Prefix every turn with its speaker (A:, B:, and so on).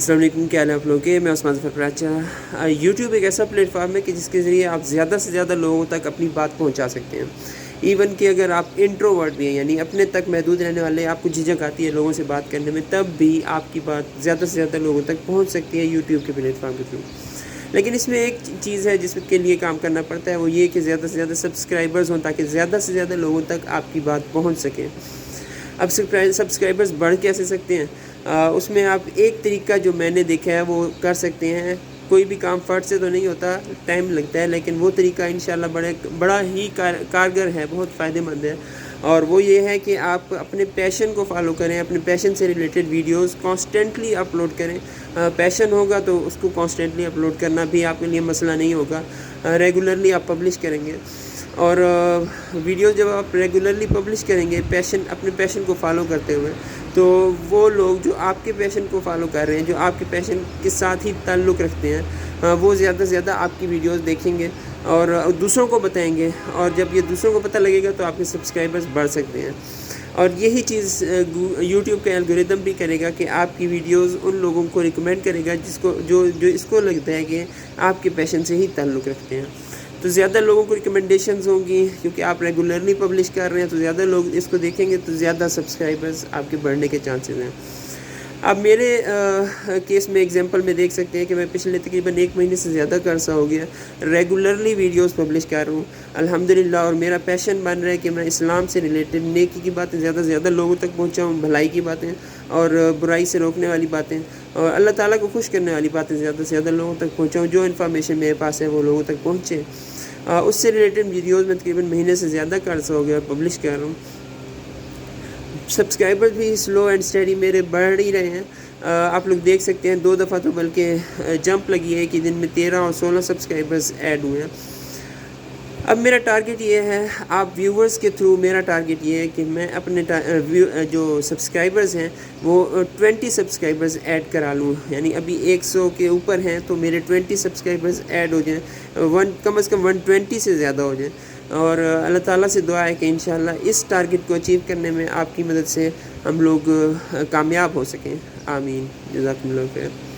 A: السلام علیکم، کیا حال ہے آپ لوگوں کے؟ میں عثمان ظفر پراچا۔ یوٹیوب ایک ایسا پلیٹ فارم ہے کہ جس کے ذریعے آپ زیادہ سے زیادہ لوگوں تک اپنی بات پہنچا سکتے ہیں۔ ایون کہ اگر آپ انٹروورٹ بھی ہیں، یعنی اپنے تک محدود رہنے والے، آپ کو جھجک آتی ہے لوگوں سے بات کرنے میں، تب بھی آپ کی بات زیادہ سے زیادہ لوگوں تک پہنچ سکتی ہے یوٹیوب کے پلیٹ فارم کے تھرو۔ لیکن اس میں ایک چیز ہے جس کے لیے کام کرنا پڑتا ہے، وہ یہ کہ زیادہ سے زیادہ سبسکرائبرز ہوں تاکہ زیادہ سے زیادہ لوگوں تک آپ کی بات پہنچ سکے۔ اب سبسکرائبرز بڑھ کیسے سکتے ہیں؟ اس میں آپ ایک طریقہ جو میں نے دیکھا ہے وہ کر سکتے ہیں۔ کوئی بھی کام فٹ سے تو نہیں ہوتا، ٹائم لگتا ہے، لیکن وہ طریقہ انشاءاللہ بڑا ہی کارگر ہے، بہت فائدہ مند ہے۔ اور وہ یہ ہے کہ آپ اپنے پیشن کو فالو کریں، اپنے پیشن سے ریلیٹڈ ویڈیوز کانسٹنٹلی اپلوڈ کریں۔ پیشن ہوگا تو اس کو کانسٹنٹلی اپلوڈ کرنا بھی آپ کے لیے مسئلہ نہیں ہوگا۔ ریگولرلی آپ پبلش کریں گے، اور ویڈیوز جب آپ ریگولرلی پبلش کریں گے اپنے پیشن کو فالو کرتے ہوئے، تو وہ لوگ جو آپ کے پیشن کو فالو کر رہے ہیں، جو آپ کے پیشن کے ساتھ ہی تعلق رکھتے ہیں، وہ زیادہ سے زیادہ آپ کی ویڈیوز دیکھیں گے اور دوسروں کو بتائیں گے، اور جب یہ دوسروں کو پتہ لگے گا تو آپ کے سبسکرائبرز بڑھ سکتے ہیں۔ اور یہی چیز یوٹیوب کا الگوریدم بھی کرے گا کہ آپ کی ویڈیوز ان لوگوں کو ریکمینڈ کرے گا جو اس کو لگتا ہے کہ آپ کے پیشن سے ہی تعلق رکھتے ہیں۔ تو زیادہ لوگوں کو ریکمنڈیشنز ہوں گی، کیونکہ آپ ریگولرلی پبلش کر رہے ہیں، تو زیادہ لوگ اس کو دیکھیں گے تو زیادہ سبسکرائبرز آپ کے بڑھنے کے چانسز ہیں۔ اب میرے کیس میں ایگزامپل میں دیکھ سکتے ہیں کہ میں پچھلے تقریباً 1 مہینے سے زیادہ کا عرصہ ہو گیا ریگولرلی ویڈیوز پبلش کر رہا ہوں الحمدللہ، اور میرا پیشن بن رہا ہے کہ میں اسلام سے ریلیٹڈ نیکی کی باتیں زیادہ سے زیادہ لوگوں تک پہنچاؤں، بھلائی کی باتیں اور برائی سے روکنے والی باتیں اور اللہ تعالیٰ کو خوش کرنے والی باتیں زیادہ سے زیادہ لوگوں تک پہنچاؤں۔ جو انفارمیشن میرے پاس ہے وہ لوگوں تک پہنچے۔ اس سے ریلیٹڈ ویڈیوز میں تقریباً مہینے سے زیادہ کا عرصہ ہو گیا پبلش کر رہا ہوں۔ سبسکرائبر بھی سلو اینڈ اسٹڈی میرے بڑھ ہی رہے ہیں۔ آپ لوگ دیکھ سکتے ہیں 2 دفعہ تو بلکہ جمپ لگی ہے کہ دن میں 13 اور 16 سبسکرائبرز ایڈ ہوئے ہیں۔ اب میرا ٹارگٹ یہ ہے، آپ ویورز کے تھرو میرا ٹارگٹ یہ ہے کہ میں اپنے جو سبسکرائبرز ہیں وہ 20 سبسکرائبرز ایڈ کرا لوں، یعنی ابھی 100 کے اوپر ہیں تو میرے 20 سبسکرائبرز ایڈ ہو جائیں، کم از کم 120 سے زیادہ ہو جائیں۔ اور اللہ تعالیٰ سے دعا ہے کہ انشاءاللہ اس ٹارگٹ کو اچیو کرنے میں آپ کی مدد سے ہم لوگ کامیاب ہو سکیں۔ آمین، جزاکم اللہ خیر۔